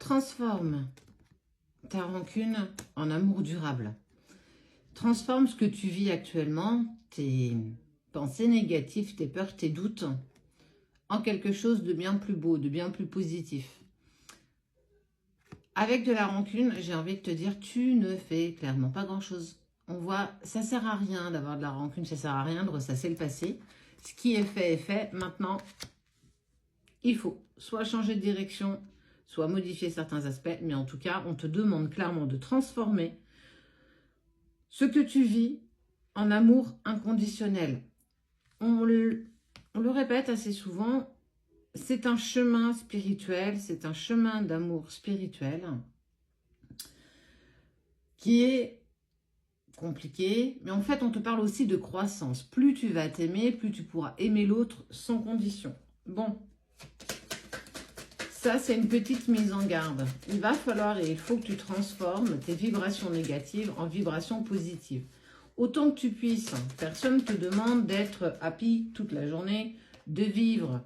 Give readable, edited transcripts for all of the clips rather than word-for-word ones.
transforme ta rancune en amour durable. Transforme ce que tu vis actuellement, tes pensées négatives, tes peurs, tes doutes, en quelque chose de bien plus beau, de bien plus positif. Avec de la rancune, j'ai envie de te dire, tu ne fais clairement pas grand-chose. On voit, ça sert à rien d'avoir de la rancune, ça sert à rien de ressasser le passé. Ce qui est fait est fait. Maintenant, il faut soit changer de direction, soit modifier certains aspects. Mais en tout cas, on te demande clairement de transformer ce que tu vis en amour inconditionnel. On le répète assez souvent, c'est un chemin spirituel, c'est un chemin d'amour spirituel qui est compliqué, mais en fait on te parle aussi de croissance. Plus tu vas t'aimer, plus tu pourras aimer l'autre sans condition. Bon, ça c'est une petite mise en garde. Il va falloir et il faut que tu transformes tes vibrations négatives en vibrations positives. Autant que tu puisses, personne ne te demande d'être happy toute la journée, de vivre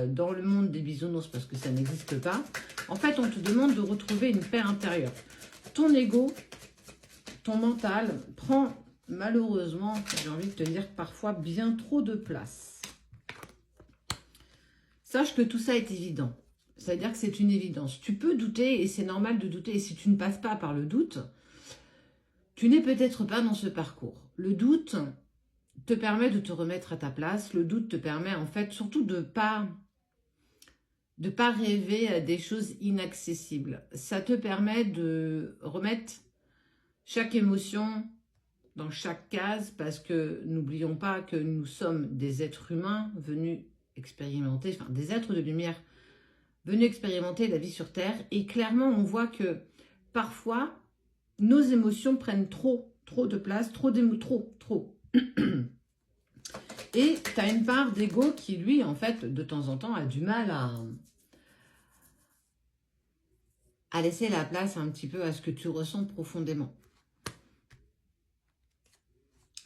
dans le monde des bisounours parce que ça n'existe pas. En fait, on te demande de retrouver une paix intérieure. Ton ego, ton mental prend malheureusement, j'ai envie de te dire, parfois bien trop de place. Sache que tout ça est évident. C'est-à-dire que c'est une évidence. Tu peux douter et c'est normal de douter. Et si tu ne passes pas par le doute, tu n'es peut-être pas dans ce parcours. Le doute te permet de te remettre à ta place. Le doute te permet en fait surtout de pas rêver à des choses inaccessibles. Ça te permet de remettre chaque émotion dans chaque case parce que n'oublions pas que nous sommes des êtres humains venus expérimenter, enfin des êtres de lumière venus expérimenter la vie sur Terre. Et clairement, on voit que parfois, nos émotions prennent trop de place, trop. Et tu as une part d'ego qui, lui, en fait, de temps en temps, a du mal à laisser la place un petit peu à ce que tu ressens profondément.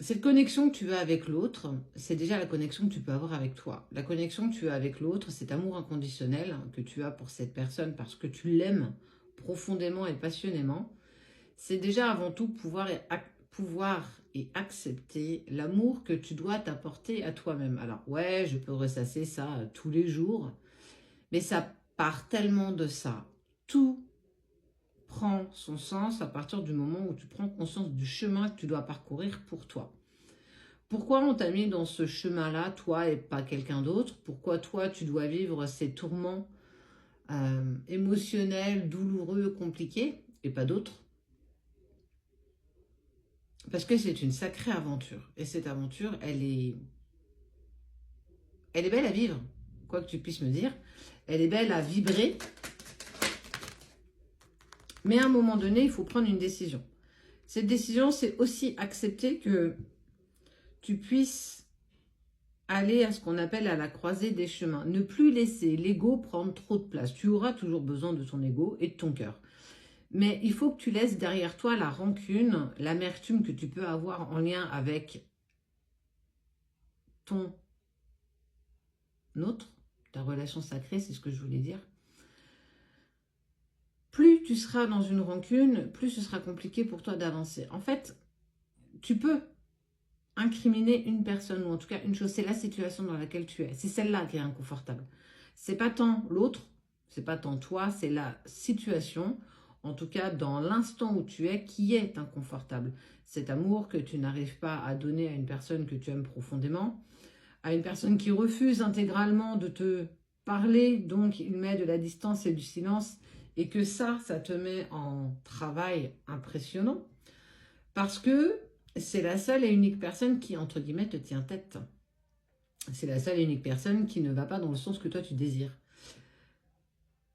Cette connexion que tu as avec l'autre, c'est déjà la connexion que tu peux avoir avec toi. La connexion que tu as avec l'autre, cet amour inconditionnel que tu as pour cette personne parce que tu l'aimes profondément et passionnément, c'est déjà avant tout pouvoir et accepter l'amour que tu dois t'apporter à toi-même. Alors ouais, je peux ressasser ça tous les jours, mais ça part tellement de ça. Tout prend son sens à partir du moment où tu prends conscience du chemin que tu dois parcourir pour toi. Pourquoi on t'a mis dans ce chemin-là, toi et pas quelqu'un d'autre? Pourquoi toi, tu dois vivre ces tourments émotionnels, douloureux, compliqués et pas d'autres? Parce que c'est une sacrée aventure. Et cette aventure, elle est belle à vivre, quoi que tu puisses me dire. Elle est belle à vibrer. Mais à un moment donné, il faut prendre une décision. Cette décision, c'est aussi accepter que tu puisses aller à ce qu'on appelle à la croisée des chemins. Ne plus laisser l'ego prendre trop de place. Tu auras toujours besoin de ton ego et de ton cœur. Mais il faut que tu laisses derrière toi la rancune, l'amertume que tu peux avoir en lien avec ton autre, ta relation sacrée, c'est ce que je voulais dire. Plus tu seras dans une rancune, plus ce sera compliqué pour toi d'avancer. En fait, tu peux incriminer une personne, ou en tout cas une chose, c'est la situation dans laquelle tu es. C'est celle-là qui est inconfortable. C'est pas tant l'autre, c'est pas tant toi, c'est la situation, en tout cas dans l'instant où tu es, qui est inconfortable. Cet amour que tu n'arrives pas à donner à une personne que tu aimes profondément, à une personne qui refuse intégralement de te parler, donc il met de la distance et du silence, et que ça te met en travail impressionnant, parce que c'est la seule et unique personne qui, entre guillemets, te tient tête. C'est la seule et unique personne qui ne va pas dans le sens que toi tu désires.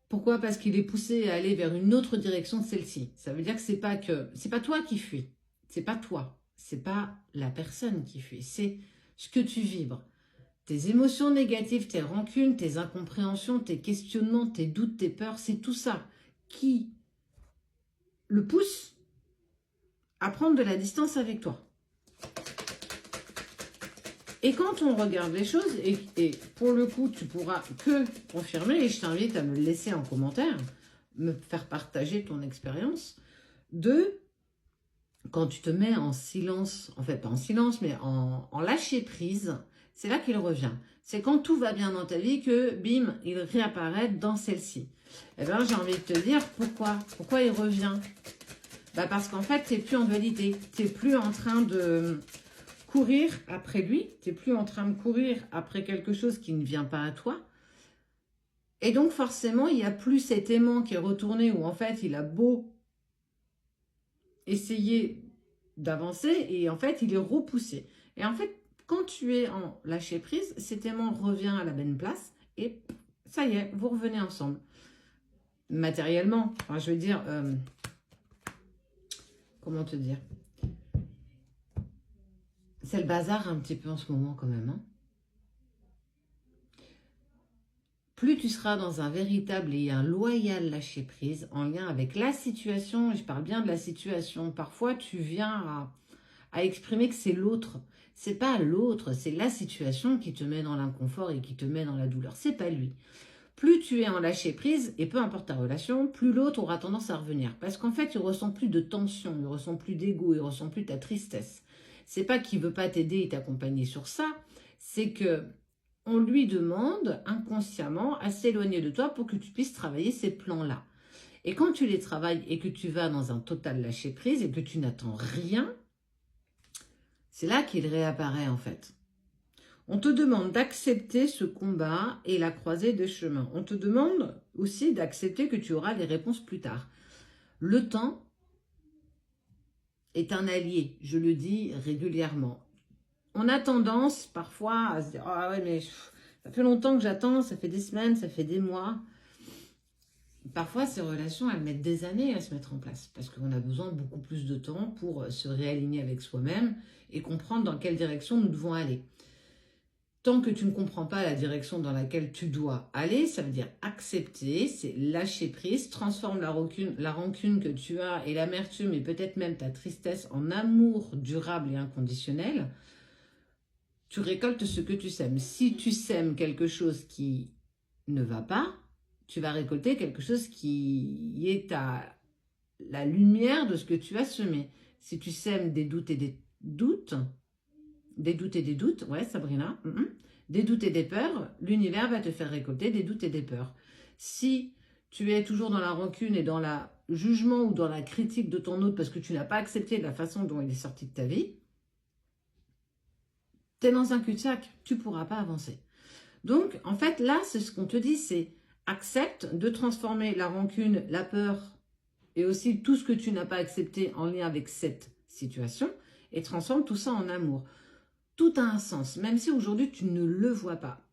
Pourquoi? Parce qu'il est poussé à aller vers une autre direction de celle-ci. Ça veut dire que c'est pas toi qui fuis. C'est pas toi. C'est pas la personne qui fuit. C'est ce que tu vibres. Tes émotions négatives, tes rancunes, tes incompréhensions, tes questionnements, tes doutes, tes peurs, c'est tout ça qui le pousse à prendre de la distance avec toi. Et quand on regarde les choses, et pour le coup, tu pourras que confirmer, et je t'invite à me le laisser en commentaire, me faire partager ton expérience. 2, quand tu te mets en silence, en fait pas en silence, mais en lâcher prise, c'est là qu'il revient. C'est quand tout va bien dans ta vie que, bim, il réapparaît dans celle-ci. Eh bien, j'ai envie de te dire pourquoi. Pourquoi il revient? Bah parce qu'en fait, tu n'es plus en dualité. Tu n'es plus en train de courir après lui. Tu n'es plus en train de courir après quelque chose qui ne vient pas à toi. Et donc, forcément, il n'y a plus cet aimant qui est retourné où, en fait, il a beau essayer d'avancer et, en fait, il est repoussé. Et, en fait, quand tu es en lâcher prise, cet aimant revient à la bonne place et ça y est, vous revenez ensemble. Matériellement, enfin, je veux dire, comment te dire? C'est le bazar un petit peu en ce moment quand même, hein. Plus tu seras dans un véritable et un loyal lâcher-prise en lien avec la situation, et je parle bien de la situation, parfois tu viens à exprimer que c'est l'autre. C'est pas l'autre, c'est la situation qui te met dans l'inconfort et qui te met dans la douleur, c'est pas lui. Plus tu es en lâcher-prise, et peu importe ta relation, plus l'autre aura tendance à revenir. Parce qu'en fait, il ne ressent plus de tension, il ne ressent plus d'ego, il ne ressent plus ta tristesse. C'est pas qu'il ne veut pas t'aider et t'accompagner sur ça, c'est que on lui demande inconsciemment à s'éloigner de toi pour que tu puisses travailler ces plans-là. Et quand tu les travailles et que tu vas dans un total lâcher-prise et que tu n'attends rien, c'est là qu'il réapparaît en fait. On te demande d'accepter ce combat et la croisée des chemins. On te demande aussi d'accepter que tu auras les réponses plus tard. Le temps est un allié, je le dis régulièrement. On a tendance parfois à se dire « Ah ouais, mais ça fait longtemps que j'attends, ça fait des semaines, ça fait des mois. » Parfois, ces relations, elles mettent des années à se mettre en place parce qu'on a besoin de beaucoup plus de temps pour se réaligner avec soi-même et comprendre dans quelle direction nous devons aller. Tant que tu ne comprends pas la direction dans laquelle tu dois aller, ça veut dire accepter, c'est lâcher prise, transforme la rancune que tu as et l'amertume et peut-être même ta tristesse en amour durable et inconditionnel. Tu récoltes ce que tu sèmes. Si tu sèmes quelque chose qui ne va pas, tu vas récolter quelque chose qui est à la lumière de ce que tu as semé. Si tu sèmes des doutes et des doutes, ouais Sabrina, des doutes et des peurs, l'univers va te faire récolter des doutes et des peurs. Si tu es toujours dans la rancune et dans le jugement ou dans la critique de ton autre parce que tu n'as pas accepté la façon dont il est sorti de ta vie, tu es dans un cul-de-sac, tu ne pourras pas avancer. Donc, en fait, là, c'est ce qu'on te dit, c'est accepte de transformer la rancune, la peur et aussi tout ce que tu n'as pas accepté en lien avec cette situation et transforme tout ça en amour. Tout a un sens, même si aujourd'hui tu ne le vois pas.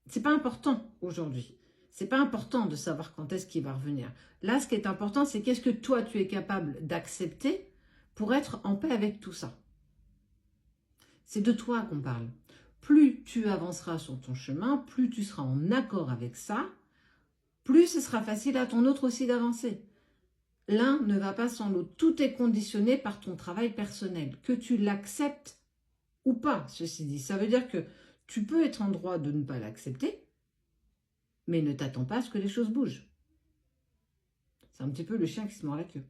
C'est pas important aujourd'hui. C'est pas important de savoir quand est-ce qu'il va revenir. Là, ce qui est important, c'est qu'est-ce que toi tu es capable d'accepter pour être en paix avec tout ça. C'est de toi qu'on parle. Plus tu avanceras sur ton chemin, plus tu seras en accord avec ça, plus ce sera facile à ton autre aussi d'avancer. L'un ne va pas sans l'autre. Tout est conditionné par ton travail personnel. Que tu l'acceptes ou pas, ceci dit. Ça veut dire que tu peux être en droit de ne pas l'accepter, mais ne t'attends pas à ce que les choses bougent. C'est un petit peu le chien qui se mord la queue.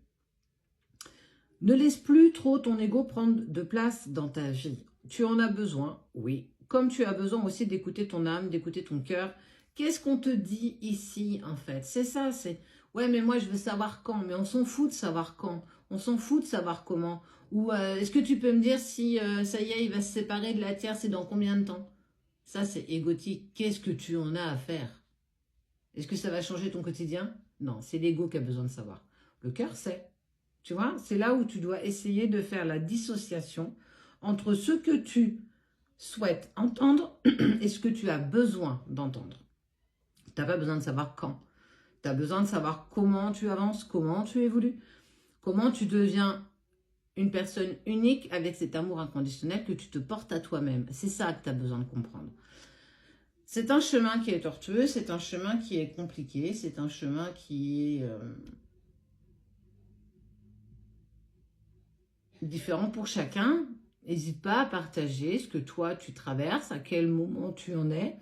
Ne laisse plus trop ton ego prendre de place dans ta vie. Tu en as besoin, oui. Comme tu as besoin aussi d'écouter ton âme, d'écouter ton cœur. Qu'est-ce qu'on te dit ici, en fait? C'est ça, c'est... Ouais, mais moi, je veux savoir quand. Mais on s'en fout de savoir quand. On s'en fout de savoir comment. Ou est-ce que tu peux me dire si, ça y est, il va se séparer de la terre, c'est dans combien de temps? Ça, c'est égotique. Qu'est-ce que tu en as à faire? Est-ce que ça va changer ton quotidien? Non, c'est l'ego qui a besoin de savoir. Le cœur sait. Tu vois, c'est là où tu dois essayer de faire la dissociation entre ce que tu souhaites entendre et ce que tu as besoin d'entendre. Tu n'as pas besoin de savoir quand. Tu as besoin de savoir comment tu avances, comment tu évolues, comment tu deviens une personne unique avec cet amour inconditionnel que tu te portes à toi-même. C'est ça que tu as besoin de comprendre. C'est un chemin qui est tortueux, c'est un chemin qui est compliqué, c'est un chemin qui est... différent pour chacun. N'hésite pas à partager ce que toi tu traverses, à quel moment tu en es,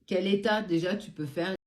quel état déjà tu peux faire